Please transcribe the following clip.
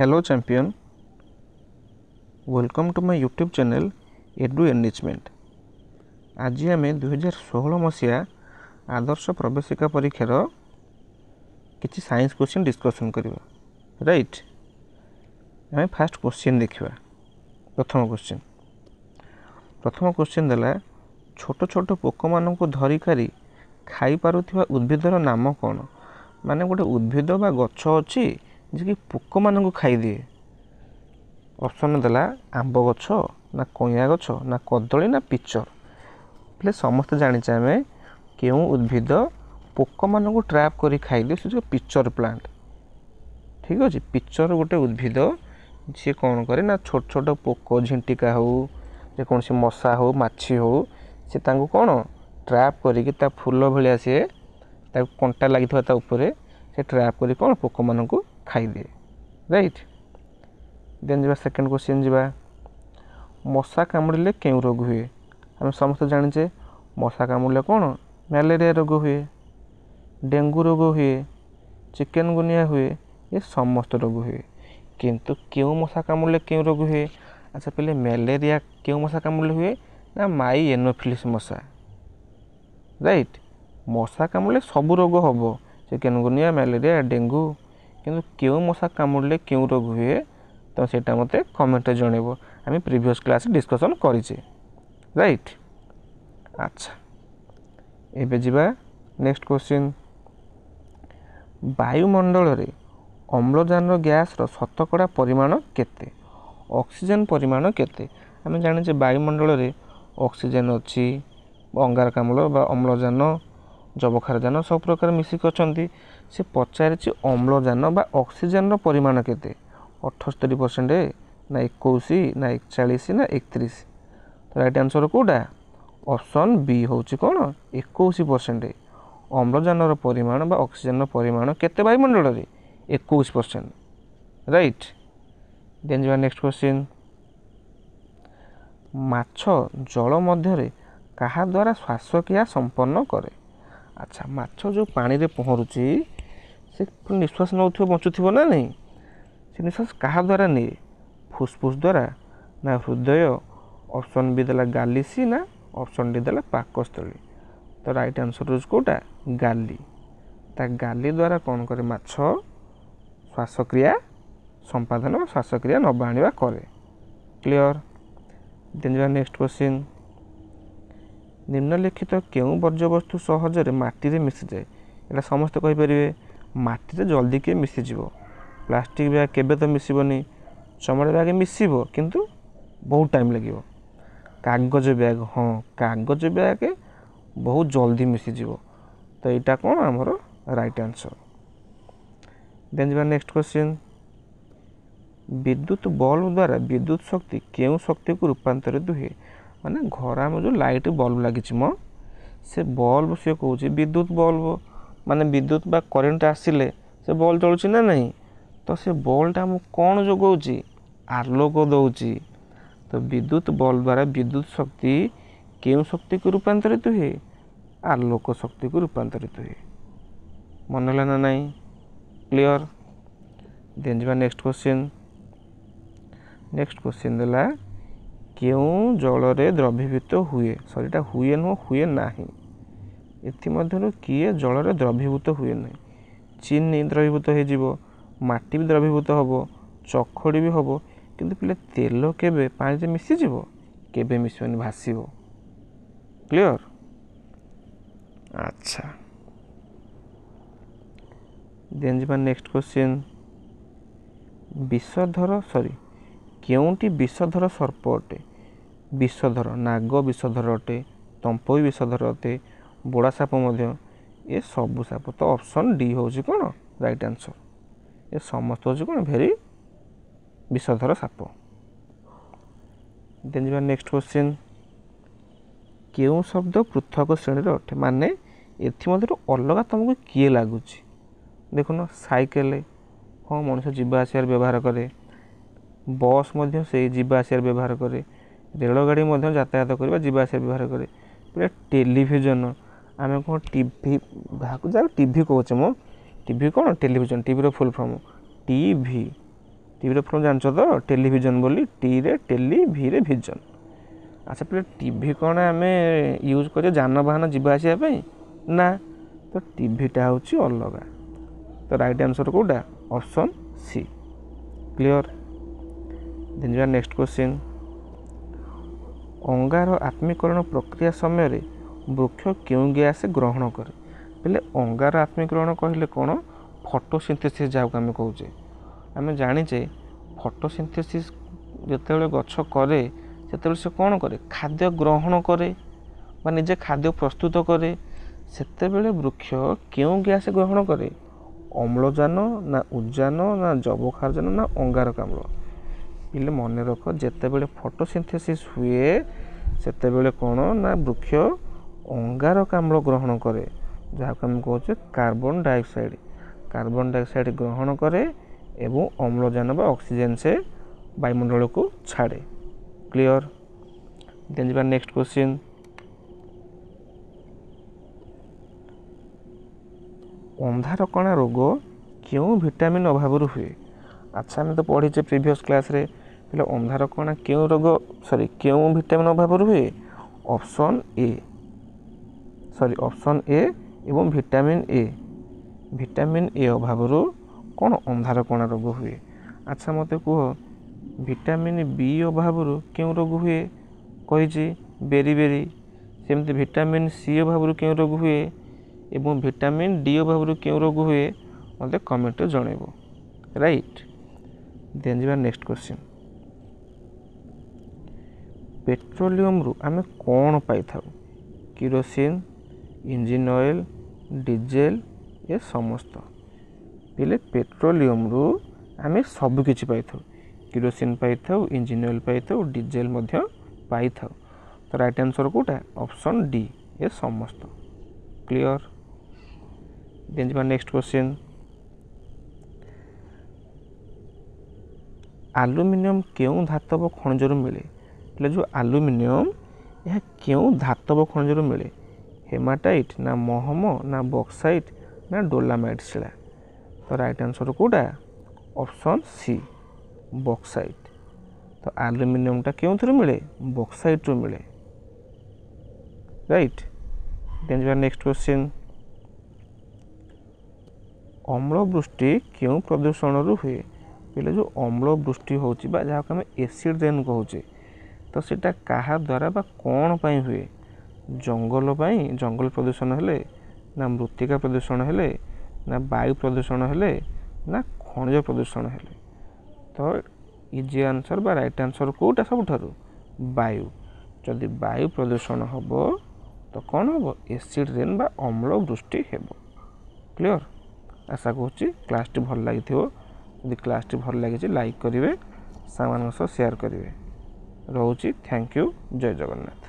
Hello champion, welcome to my YouTube channel Edu Enrichment। आज आम 2016 मसीहा आदर्श प्रवेशिका परीक्षार किसी साइंस क्वेश्चन डिस्कसन करवा राइट। आम फास्ट क्वेश्चन देखा। प्रथम क्वेश्चन देला छोट छोट पोक मान धरिकारी खाई पारुथिबा उद्भिदर नाम कौन। माने गोटे उद्भिद बा गछ अच्छी जी पोक मान खाई दिए। ऑप्शन देला आंब गछ ना कइया गछ ना कदली ना पिचर। पहले समस्त जानिचे आम केउं उद्भिद पोक मान ट्रैप करी खाई दिए से पिचर प्लांट। ठीक अच्छे। पिचर गोटे उद्भिद सी कौन करे ना छोट छोट पोक झिंटिका हो जेकोसी मशा हो माछी हो से तांको कौन ट्रैप करिक ता फूल भलिया सी कंटा लगी ऊपर से ट्रैप करी कौन पोक मान खाई दिए राइट। देन जा सेकेंड क्वेश्चन जा मशा कामुड़े क्यों रोग हुए। आम समस्त जाचे मशा कामुड़े कौन मलेरिया रोग हुए, डेंगू रोग हुए, चिकन गुनिया हुए, ये समस्त रोग हुए। किंतु क्यों मशा कामुड़े क्यों रोग हुए। अच्छा पहले मलेरिया क्यों मशा कामुड़े हुए ना माई एनोफिलिस मशा राइट। मशा कामुड़े सब रोग हम चिकन गुनिया मलेरिया डेंगू किंतु क्यों मशा कामुड़े क्यों रोग हुए तो सेटा मते कमेंट जनइबो। आम प्रीवियस क्लास डिस्कसन करिचे राइट। अच्छा एबे जिबा नेक्स्ट क्वेश्चन। वायुमंडल रे अम्लजान गैस रो शतकड़ा परिमाण केते, ऑक्सीजन परिमाण केते। आम जाने वायुमंडल रे ऑक्सीजन अच्छी अंगारकाम्ल बा अम्लजान जबखारजान सब प्रकार मिसिक अच्छा। से पचारि अम्लजान बा ऑक्सीजन रो परिमाण केते 78% ना 21 ना 41 ना 31। तो राइट आंसर कोटा ऑप्शन बी होची कौन 21%। अम्लजान परिमाण बा ऑक्सीजन परिमाण केते वायुमंडल रे 21% राइट। देन जा नेक्स्ट क्वेश्चन। माछ जल मध्य कहा द्वारा श्वासक्रिया संपन्न करे। अच्छा माछ जो पानी रे पहरुची से निश्वास नौथिबो बंचुथिबो ना नहीं से निश्वास कहा द्वारा निए फुसफुस द्वारा ना हृदय। ऑप्शन बी देला गालीसी ना ऑप्शन डी देला पाकस्थली। तो राइट आंसर होज कोटा गाली। ता गाली द्वारा कौन करे माछ श्वासक्रिया संपादन श्वासक्रिया नबा आनिबा करे क्लियर। देन जा नेक्स्ट क्वेश्चन। निम्नलिखित केउं वर्ज्यवस्तु सहजरे माटी रे मिसि जाए। एटा समस्त कहि परिबे माटी रे जल्दी के मिसि जिवो। प्लास्टिक बैग केबे तो मिसबनी, चमड़ा बैग मिसब किंतु बहुत टाइम लगे। कागज बैग हाँ कागज बैग बहुत जल्दी मिसीज। तो यहाँ कौन आमर राइट आंसर। देन जा नेक्स्ट क्वेश्चन। विद्युत बल्ब द्वारा विद्युत शक्ति केउं शक्ति को रूपांतरित हुए। माने घर आम जो लाइट बल्ब लगी से बल्ब सी कौन विद्युत बल्ब माने विद्युत बा करेन्ट आसिले से बल्ब जलुची ना नहीं। तो से बल्बटा आम कौन जोगाऊँ आलोक दौची। तो विद्युत बल्ब द्वारा विद्युत शक्ति केउं शक्ति को रूपांतरित हुए आलोक शक्ति को रूपांतरित हुए। मन है ना नहीं क्लियर। देन जा नेक्स्ट क्वेश्चन। नेक्स्ट क्वेश्चन देला केउं जल रे द्रवीभूत हुए। सॉरी हुए नुह हुए नाही। एथिमध्यरु किए जल रे द्रवीभूत हुए नहीं। चीनी द्रवीभूत हो माटी भी द्रवीभूत हम चखड़ी भी हम किंतु पहले तेल केबे पानी मिसीज केबे मिसबनी भासीब क्लियर। अच्छा देन जा नेक्स्ट क्वेश्चन। विषधर सॉरी केउंटी विषधर सर्प अटे। विषधर नाग विषधर अटे, तंपई विषधर अटे, बोड़ा साप मध्य ये सबू साप। तो ऑप्शन डी होची कौन राइट आंसर। ये समस्त होची कौन भेरी विषधर साप। देन जा नेक्स्ट क्वेश्चन। केउं शब्द पृथक श्रेणी अटे। माने एथिमध्यरु अलगा तुमको किए लगुच। देखुन साइकेल हाँ मनुष्य जीवा आसियार व्यवहार करे, बस मध्य से जीवा आसियार व्यवहार करे, रेलगाड़ी मध्य यातायात करबा जीवा आसियार व्यवहार करे। पूरा टेलीविजन आम कौन टीवी जा टीवी कहे मो टीवी कौन टेलीविजन टीवी रो full form TV TV full जान तो टेलीविजन बोली टी रे टेली भी रे भिजन। अच्छा पे टीवी कौन आम यूज कर जानवाहन जावासवाई ना तो टीवीटा हूँ अलग। तो राइट आंसर कौटा ऑप्शन सी। क्लियर। देन जा नेक्स्ट क्वेश्चन। अंगार आत्मीकरण प्रक्रिया समय वृक्ष क्यों गैस ग्रहण करे। पहले अंगार आत्मीकरण कहले कौन फोटोसिंथेसिस जहाँ आम कहे आम जाचे फोटोसिंथेसिस जिते गछ करे से से कौन करे खाद्य ग्रहण करे बा निजे खाद्य प्रस्तुत करे सेतेबेले वृक्ष क्यों गैस ग्रहण करे अम्लजान ना उद्जान ना जबक्षारजान ना अंगारकाम्ल। पिले मन रख जितेबेले फोटोसिंथेसिस हुए सेतेबेले कौन ना वृक्ष अंगारकाम्ल ग्रहण करे जहाँ आम कहे कार्बन डाइऑक्साइड ग्रहण करे एवं अम्लजान बा ऑक्सीजन से वायुमंडल को छाड़े। क्लियर। देन जा नेक्स्ट क्वेश्चन। अंधारकणा रोग क्यों विटामिन अभाव हुए। अच्छा आम तो पढ़ीचे प्रीवियस क्लास रे पहले अंधारकणा क्यों रोग क्यों विटामिन अभाव हुए ऑप्शन ए एवं विटामिन ए अभाव कौन अंधारकणा रोग हुए। अच्छा मत कह विटामिन बी अभाव क्यों रोग हुए कही बेरी बेरी सेमती विटामिन सी अभाव क्यों रोग हुए एवं विटामिन डी अभाव क्यों रोग हुए मत कमेंट जनइब। राइट। देन जा नेक्स्ट क्वेश्चन। पेट्रोलियम रु आम कौन पाई था किरोसिन इंजिन ऑयल डीजेल ये समस्त। पहले पेट्रोलियम रु आम सबकि पाई था किरोसिन पाई था इंजिन ऑयल पाई था डीजेल पाई था। तो राइट आंसर कौटा ऑप्शन डी ये समस्त। क्लियर। देन जा नेक्स्ट क्वेश्चन। एल्युमिनियम क्यों धातव खनिज मिले। जो एल्युमिनियम यह क्यों धातव खनिज मिले हेमाटाइट ना महम ना बॉक्साइट ना डोलामाइट शिला। तो राइट आंसर कौटा ऑप्शन सी बॉक्साइट। तो एल्युमिनियमटा क्यों मिले बॉक्साइट रू मिले। राइट। देन जा नेक्स्ट क्वेश्चन। अम्लवृष्टि क्यों प्रदूषण हुए। पहले जो अम्लवृष्टि होची बा जहाँ आम एसिड रेन कहूचे तो सीटा कहा द्वारा बा कौन पाई हुए जंगल प्रदूषण हेले ना मृत्तिका प्रदूषण हेले ना वायु प्रदूषण हेले ना खनिज प्रदूषण हेले। तो इजी आंसर बा राइट आंसर कौटा सबुठारु वायु। जदि वायु प्रदूषण हम तो कौन हम एसिड रेन बा अम्लवृष्टि हेब। क्लियर। आशा करुच्ची क्लास टी भल लगी यदि क्लास टी भल लगी लाइक करेंगे सामान शेयर करेंगे। रोची थैंक यू। जय जगन्नाथ।